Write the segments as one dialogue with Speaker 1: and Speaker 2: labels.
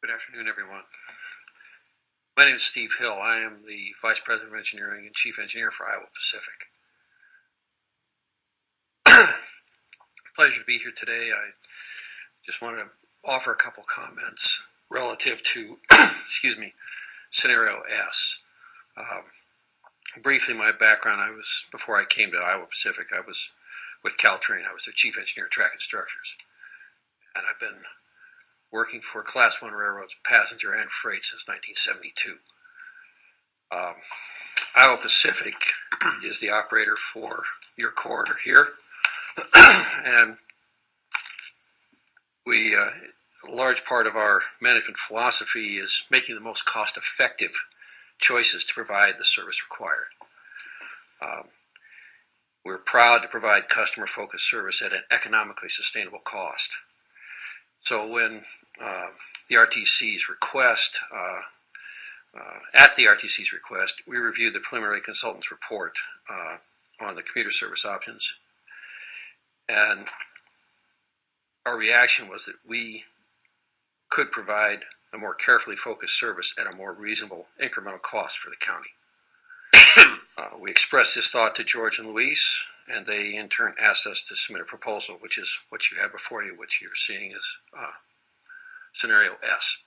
Speaker 1: Good afternoon, everyone. My name is Steve Hill. I am the Vice President of Engineering and Chief Engineer for Iowa Pacific. Pleasure to be here today. I just wanted to offer a couple comments relative to, excuse me, Scenario S. Briefly, my background, before I came to Iowa Pacific, I was with Caltrain. I was their Chief Engineer of Track and Structures. And I've been working for Class 1 railroads, passenger and freight, since 1972. Iowa Pacific is the operator for your corridor here. And a large part of our management philosophy is making the most cost-effective choices to provide the service required. We're proud to provide customer-focused service at an economically sustainable cost. So when the RTC's request, at the RTC's request, we reviewed the preliminary consultant's report on the commuter service options, and our reaction was that we could provide a more carefully focused service at a more reasonable incremental cost for the county. We expressed this thought to George and Luis, and they in turn asked us to submit a proposal, which is what you have before you, which you're seeing is Scenario S.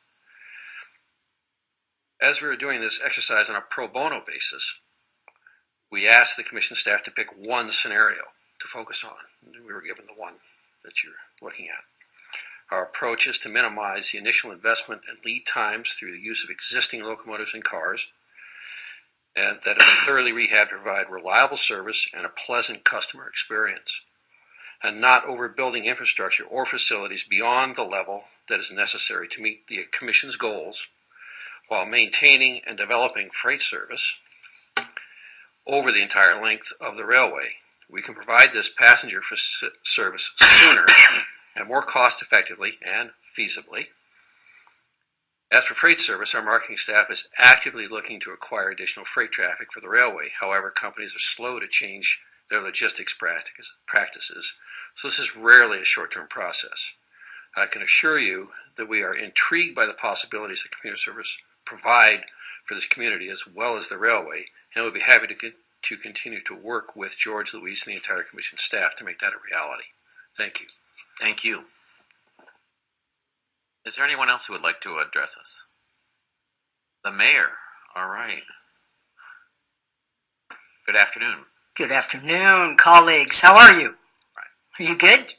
Speaker 1: As we were doing this exercise on a pro bono basis, we asked the commission staff to pick one scenario to focus on. We were given the one that you're looking at. Our approach is to minimize the initial investment and lead times through the use of existing locomotives and cars, and that it will thoroughly rehab to provide reliable service and a pleasant customer experience, and not overbuilding infrastructure or facilities beyond the level that is necessary to meet the Commission's goals, while maintaining and developing freight service over the entire length of the railway. We can provide this passenger service sooner and more cost effectively and feasibly. As for freight service, our marketing staff is actively looking to acquire additional freight traffic for the railway. However, companies are slow to change their logistics practices, so this is rarely a short-term process. I can assure you that we are intrigued by the possibilities that commuter service provide for this community as well as the railway, and we'll be happy to continue to work with George, Luis, and the entire Commission staff to make that a reality. Thank you.
Speaker 2: Thank you. Is there anyone else who would like to address us? The mayor. All right. Good afternoon.
Speaker 3: Good afternoon, colleagues. How are you? Are you good?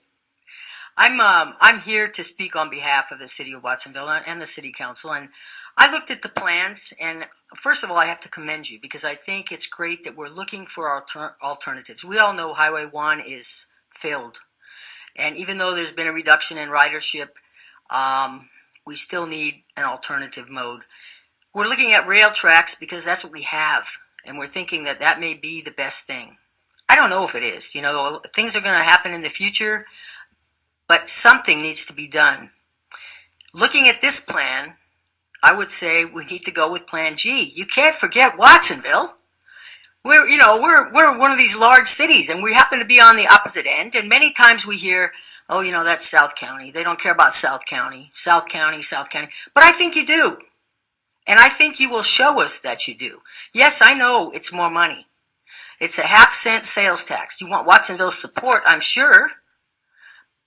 Speaker 3: I'm here to speak on behalf of the city of Watsonville and the city council, and I looked at the plans, and first of all, I have to commend you because I think it's great that we're looking for alternatives. We all know Highway 1 is filled, and even though there's been a reduction in ridership, we still need an alternative mode. We're looking at rail tracks because that's what we have, and we're thinking that that may be the best thing. I don't know if it is. You know, things are going to happen in the future, but something needs to be done. Looking at this plan, I would say we need to go with Plan G. You can't forget Watsonville. We're one of these large cities, and we happen to be on the opposite end. And many times we hear, "Oh, that's South County. They don't care about South County, South County, South County." But I think you do, and I think you will show us that you do. Yes, I know it's more money. It's a half-cent sales tax. You want Watsonville's support, I'm sure,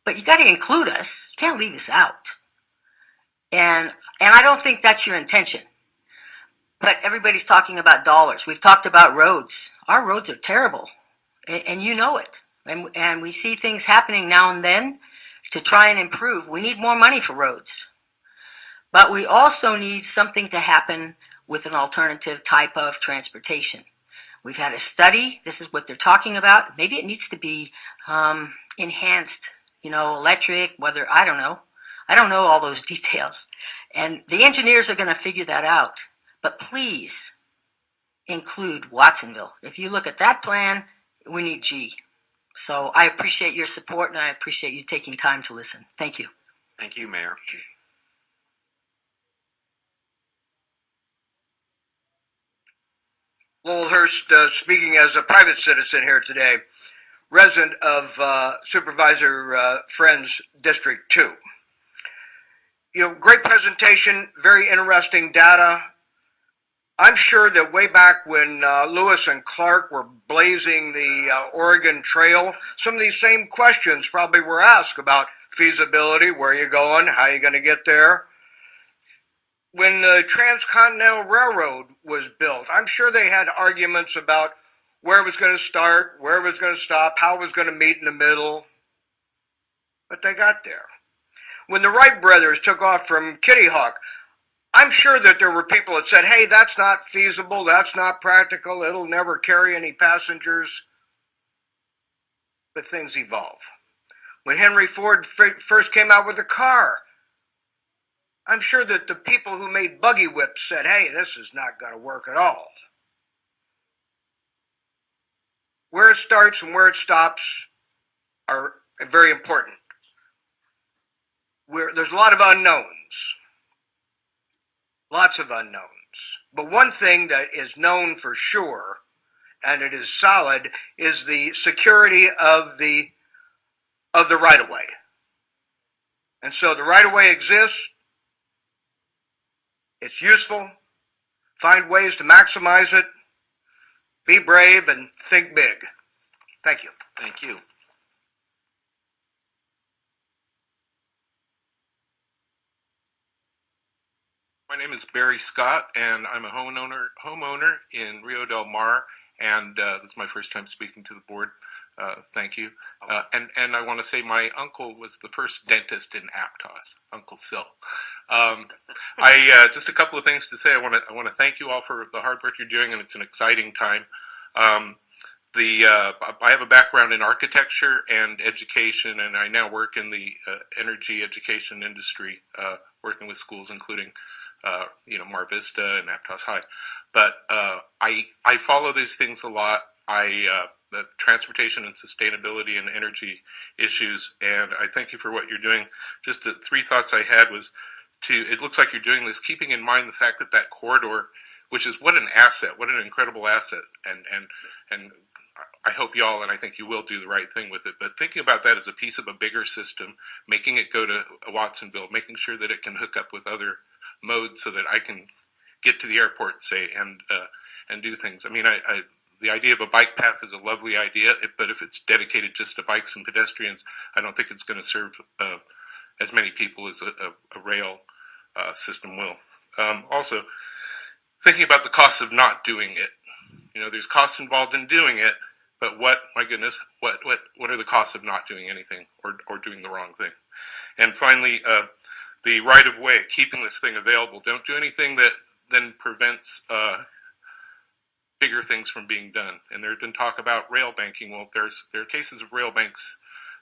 Speaker 3: but you got to include us. You can't leave us out. And I don't think that's your intention. But everybody's talking about dollars. We've talked about roads. Our roads are terrible, and you know it. And we see things happening now and then to try and improve. We need more money for roads. But we also need something to happen with an alternative type of transportation. We've had a study. This is what they're talking about. Maybe it needs to be enhanced, electric, whether, I don't know. I don't know all those details. And the engineers are going to figure that out. But please include Watsonville. If you look at that plan, we need G. So I appreciate your support, and I appreciate you taking time to listen. Thank you.
Speaker 2: Thank you, Mayor.
Speaker 4: Lowell Hurst speaking as a private citizen here today, resident of Supervisor Friend's District 2. great presentation, very interesting data. I'm sure that way back when Lewis and Clark were blazing the Oregon Trail, some of these same questions probably were asked about feasibility, where are you going, how are you going to get there. When the Transcontinental Railroad was built, I'm sure they had arguments about where it was going to start, where it was going to stop, how it was going to meet in the middle, but they got there. When the Wright brothers took off from Kitty Hawk, I'm sure that there were people that said, hey, that's not feasible, that's not practical, it'll never carry any passengers. But things evolve. When Henry Ford first came out with a car, I'm sure that the people who made buggy whips said, hey, this is not going to work at all. Where it starts and where it stops are very important. There's a lot of unknowns. Lots of unknowns. But one thing that is known for sure, and it is solid, is the security of the right-of-way. And so the right-of-way exists. It's useful. Find ways to maximize it. Be brave and think big. Thank you.
Speaker 2: Thank you.
Speaker 5: My name is Barry Scott, and I'm a homeowner in Rio Del Mar, and this is my first time speaking to the board. Thank you. And I want to say my uncle was the first dentist in Aptos, Uncle Sil. Just a couple of things to say. I want to thank you all for the hard work you're doing, and it's an exciting time. I have a background in architecture and education, and I now work in the energy education industry, working with schools, including Mar Vista and Aptos High. But I follow these things a lot. The transportation and sustainability and energy issues, and I thank you for what you're doing. Just the three thoughts I had was it looks like you're doing this, keeping in mind the fact that corridor, which is what an asset, what an incredible asset, and I hope y'all, and I think you will, do the right thing with it, but thinking about that as a piece of a bigger system, making it go to Watsonville, making sure that it can hook up with other modes so that I can get to the airport, say, and do things. I mean, the idea of a bike path is a lovely idea, but if it's dedicated just to bikes and pedestrians, I don't think it's going to serve as many people as a rail system will. Also, thinking about the costs of not doing it. There's costs involved in doing it, but what are the costs of not doing anything or doing the wrong thing? And finally, the right-of-way, keeping this thing available. Don't do anything that then prevents bigger things from being done. And there's been talk about rail banking. Well, there are cases of rail banks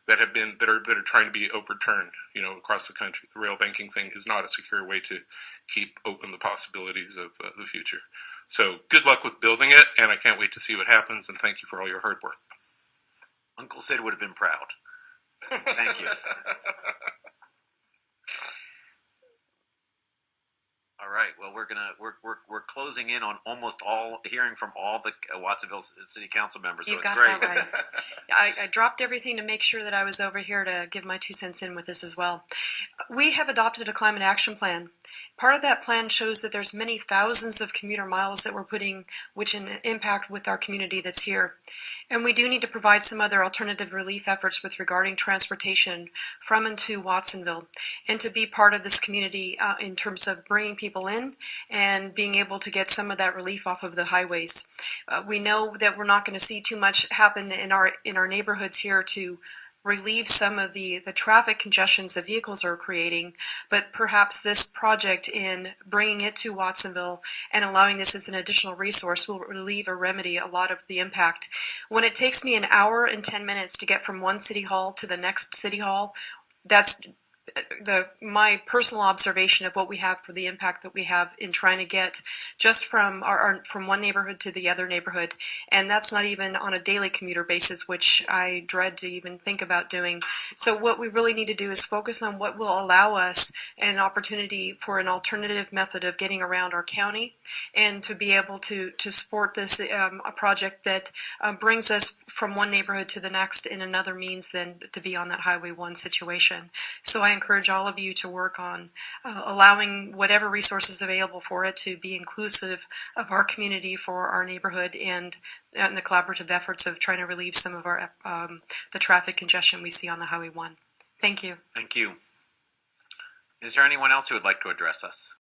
Speaker 5: that are trying to be overturned, across the country. The rail banking thing is not a secure way to keep open the possibilities of the future. So good luck with building it, and I can't wait to see what happens, and thank you for all your hard work.
Speaker 2: Uncle Sid would have been proud. Thank you. All right. Well, we're closing in on almost hearing from all the Watsonville City Council members. So
Speaker 6: You got
Speaker 2: great.
Speaker 6: that right. I dropped everything to make sure that I was over here to give my 2 cents in with this as well. We have adopted a climate action plan. Part of that plan shows that there's many thousands of commuter miles that we're putting, which impact with our community that's here. And we do need to provide some other alternative relief efforts with regarding transportation from and to Watsonville, and to be part of this community in terms of bringing people in and being able to get some of that relief off of the highways. We know that we're not going to see too much happen in our neighborhoods here to relieve some of the traffic congestions that vehicles are creating, but perhaps this project in bringing it to Watsonville and allowing this as an additional resource will relieve or remedy a lot of the impact. When it takes me an hour and 10 minutes to get from one city hall to the next city hall, that's my personal observation of what we have for the impact that we have in trying to get just from from one neighborhood to the other neighborhood, and that's not even on a daily commuter basis, which I dread to even think about doing. So what we really need to do is focus on what will allow us an opportunity for an alternative method of getting around our county, and to be able to support this a project that brings us from one neighborhood to the next in another means than to be on that Highway 1 situation. So I I encourage all of you to work on allowing whatever resources available for it to be inclusive of our community, for our neighborhood, and the collaborative efforts of trying to relieve some of our the traffic congestion we see on the Highway 1. Thank you.
Speaker 2: Thank you. Is there anyone else who would like to address us?